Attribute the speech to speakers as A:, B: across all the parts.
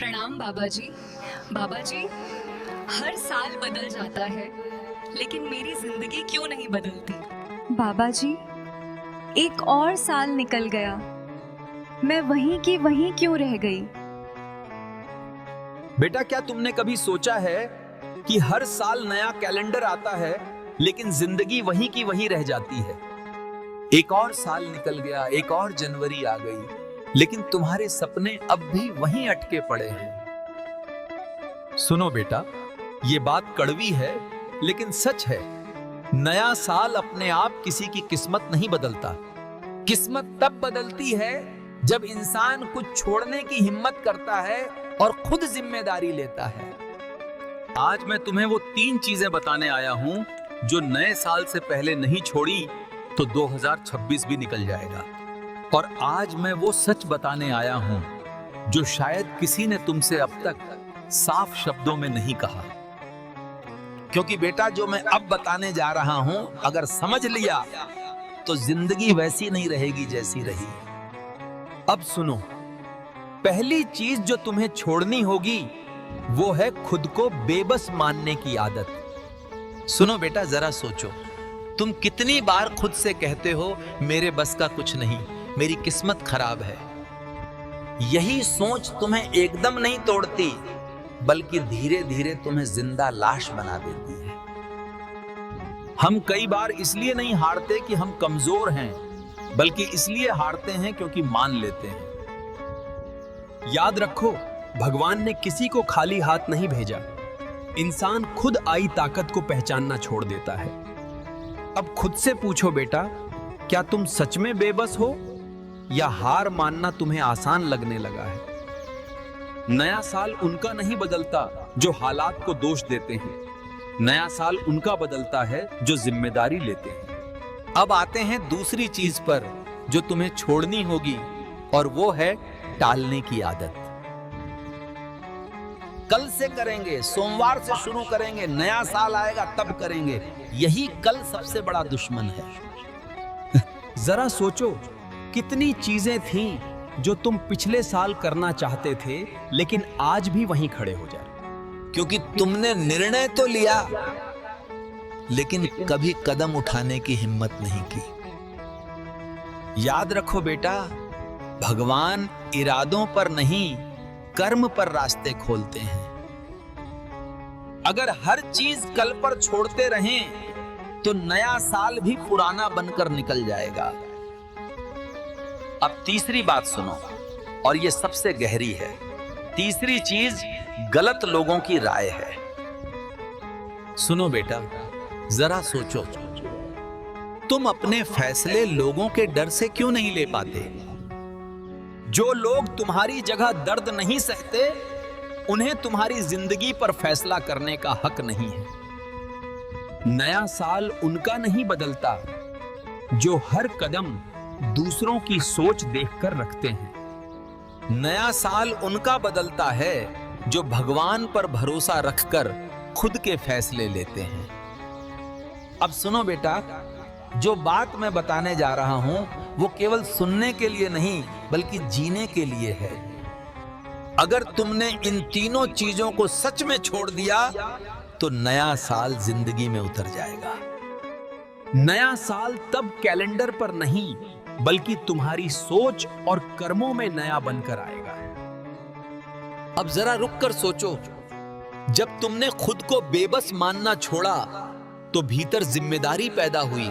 A: प्रणाम बाबा जी। बाबा जी, हर साल बदल जाता है, लेकिन मेरी जिंदगी क्यों नहीं बदलती?
B: बाबा जी, एक और साल निकल गया, मैं वहीं की वहीं क्यों रह गई?
C: बेटा, क्या तुमने कभी सोचा है कि हर साल नया कैलेंडर आता है लेकिन जिंदगी वहीं की वहीं रह जाती है। एक और साल निकल गया, एक और जनवरी आ गई, लेकिन तुम्हारे सपने अब भी वहीं अटके पड़े हैं। सुनो बेटा, ये बात कड़वी है लेकिन सच है। नया साल अपने आप किसी की किस्मत नहीं बदलता। किस्मत तब बदलती है जब इंसान कुछ छोड़ने की हिम्मत करता है और खुद जिम्मेदारी लेता है। आज मैं तुम्हें वो 3 चीजें बताने आया हूं जो नए साल से पहले नहीं छोड़ी तो 2026 भी निकल जाएगा। और आज मैं वो सच बताने आया हूं जो शायद किसी ने तुमसे अब तक साफ शब्दों में नहीं कहा। क्योंकि बेटा, जो मैं अब बताने जा रहा हूं, अगर समझ लिया तो जिंदगी वैसी नहीं रहेगी जैसी रही। अब सुनो, पहली चीज जो तुम्हें छोड़नी होगी वो है खुद को बेबस मानने की आदत। सुनो बेटा, जरा सोचो, तुम कितनी बार खुद से कहते हो मेरे बस का कुछ नहीं, मेरी किस्मत खराब है। यही सोच तुम्हें एकदम नहीं तोड़ती, बल्कि धीरे धीरे तुम्हें जिंदा लाश बना देती है। हम कई बार इसलिए नहीं हारते कि हम कमजोर हैं, बल्कि इसलिए हारते हैं क्योंकि मान लेते हैं। याद रखो, भगवान ने किसी को खाली हाथ नहीं भेजा। इंसान खुद आई ताकत को पहचानना छोड़ देता है। अब खुद से पूछो बेटा, क्या तुम सच में बेबस हो या हार मानना तुम्हें आसान लगने लगा है? नया साल उनका नहीं बदलता जो हालात को दोष देते हैं। नया साल उनका बदलता है जो जिम्मेदारी लेते हैं। अब आते हैं दूसरी चीज पर जो तुम्हें छोड़नी होगी, और वो है टालने की आदत। कल से करेंगे, सोमवार से शुरू करेंगे, नया साल आएगा तब करेंगे, यही कल सबसे बड़ा दुश्मन है। जरा सोचो, कितनी चीजें थीं जो तुम पिछले साल करना चाहते थे लेकिन आज भी वहीं खड़े हो जाए, क्योंकि तुमने निर्णय तो लिया लेकिन कभी कदम उठाने की हिम्मत नहीं की। याद रखो बेटा, भगवान इरादों पर नहीं, कर्म पर रास्ते खोलते हैं। अगर हर चीज कल पर छोड़ते रहें तो नया साल भी पुराना बनकर निकल जाएगा। अब तीसरी बात सुनो, और ये सबसे गहरी है। तीसरी चीज गलत लोगों की राय है। सुनो बेटा, जरा सोचो, तुम अपने फैसले लोगों के डर से क्यों नहीं ले पाते? जो लोग तुम्हारी जगह दर्द नहीं सहते, उन्हें तुम्हारी जिंदगी पर फैसला करने का हक नहीं है। नया साल उनका नहीं बदलता जो हर कदम दूसरों की सोच देखकर रखते हैं। नया साल उनका बदलता है जो भगवान पर भरोसा रखकर खुद के फैसले लेते हैं। अब सुनो बेटा, जो बात मैं बताने जा रहा हूं वो केवल सुनने के लिए नहीं, बल्कि जीने के लिए है। अगर तुमने इन तीनों चीजों को सच में छोड़ दिया तो नया साल जिंदगी में उतर जाएगा। नया साल तब कैलेंडर पर नहीं, बल्कि तुम्हारी सोच और कर्मों में नया बनकर आएगा। अब जरा रुककर सोचो, जब तुमने खुद को बेबस मानना छोड़ा तो भीतर जिम्मेदारी पैदा हुई,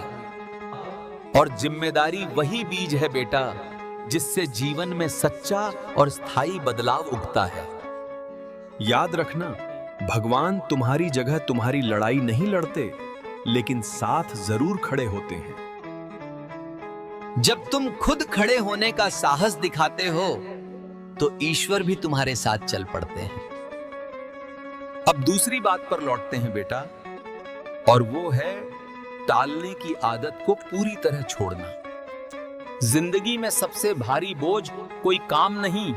C: और जिम्मेदारी वही बीज है बेटा जिससे जीवन में सच्चा और स्थायी बदलाव उगता है। याद रखना, भगवान तुम्हारी जगह तुम्हारी लड़ाई नहीं लड़ते, लेकिन साथ जरूर खड़े होते हैं। जब तुम खुद खड़े होने का साहस दिखाते हो तो ईश्वर भी तुम्हारे साथ चल पड़ते हैं। अब दूसरी बात पर लौटते हैं बेटा, और वो है टालने की आदत को पूरी तरह छोड़ना। जिंदगी में सबसे भारी बोझ कोई काम नहीं,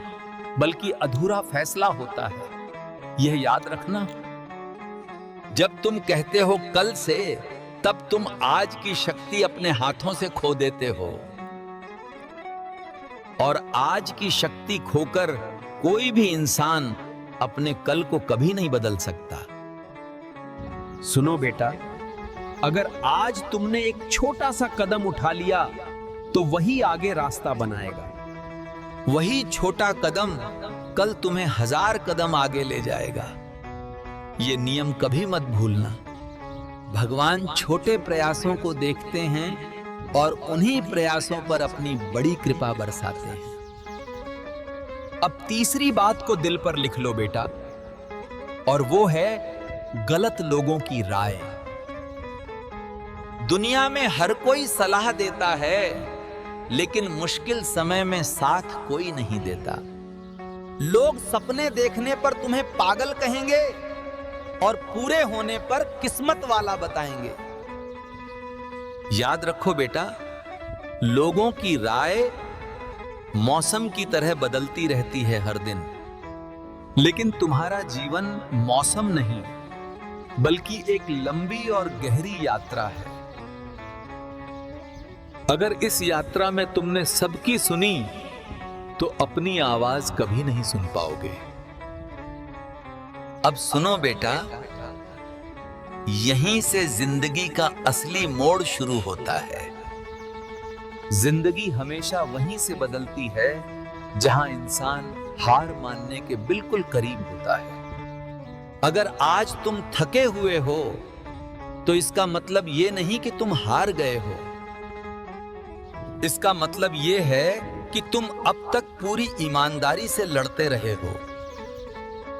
C: बल्कि अधूरा फैसला होता है। यह याद रखना, जब तुम कहते हो कल से, तब तुम आज की शक्ति अपने हाथों से खो देते हो, और आज की शक्ति खोकर कोई भी इंसान अपने कल को कभी नहीं बदल सकता। सुनो बेटा, अगर आज तुमने एक छोटा सा कदम उठा लिया तो वही आगे रास्ता बनाएगा। वही छोटा कदम कल तुम्हें 1000 कदम आगे ले जाएगा। ये नियम कभी मत भूलना। भगवान छोटे प्रयासों को देखते हैं और उन्हीं प्रयासों पर अपनी बड़ी कृपा बरसाते हैं। अब तीसरी बात को दिल पर लिख लो बेटा, और वो है गलत लोगों की राय। दुनिया में हर कोई सलाह देता है, लेकिन मुश्किल समय में साथ कोई नहीं देता। लोग सपने देखने पर तुम्हें पागल कहेंगे और पूरे होने पर किस्मत वाला बताएंगे। याद रखो बेटा, लोगों की राय मौसम की तरह बदलती रहती है हर दिन, लेकिन तुम्हारा जीवन मौसम नहीं, बल्कि एक लंबी और गहरी यात्रा है। अगर इस यात्रा में तुमने सबकी सुनी तो अपनी आवाज कभी नहीं सुन पाओगे। अब सुनो बेटा, यहीं से जिंदगी का असली मोड़ शुरू होता है। जिंदगी हमेशा वहीं से बदलती है जहां इंसान हार मानने के बिल्कुल करीब होता है। अगर आज तुम थके हुए हो तो इसका मतलब यह नहीं कि तुम हार गए हो। इसका मतलब यह है कि तुम अब तक पूरी ईमानदारी से लड़ते रहे हो।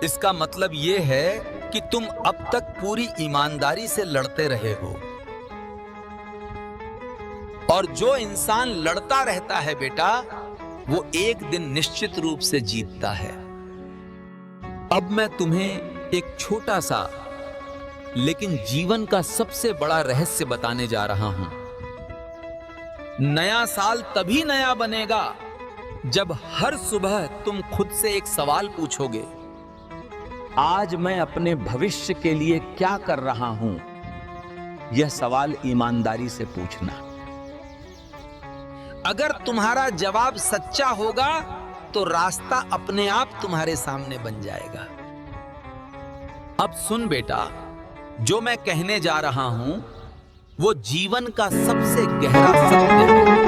C: इसका मतलब यह है कि तुम अब तक पूरी ईमानदारी से लड़ते रहे हो। और जो इंसान लड़ता रहता है बेटा, वो एक दिन निश्चित रूप से जीतता है। अब मैं तुम्हें एक छोटा सा लेकिन जीवन का सबसे बड़ा रहस्य बताने जा रहा हूं। नया साल तभी नया बनेगा जब हर सुबह तुम खुद से एक सवाल पूछोगे, आज मैं अपने भविष्य के लिए क्या कर रहा हूं? यह सवाल ईमानदारी से पूछना। अगर तुम्हारा जवाब सच्चा होगा तो रास्ता अपने आप तुम्हारे सामने बन जाएगा। अब सुन बेटा, जो मैं कहने जा रहा हूं वो जीवन का सबसे गहरा सत्य है।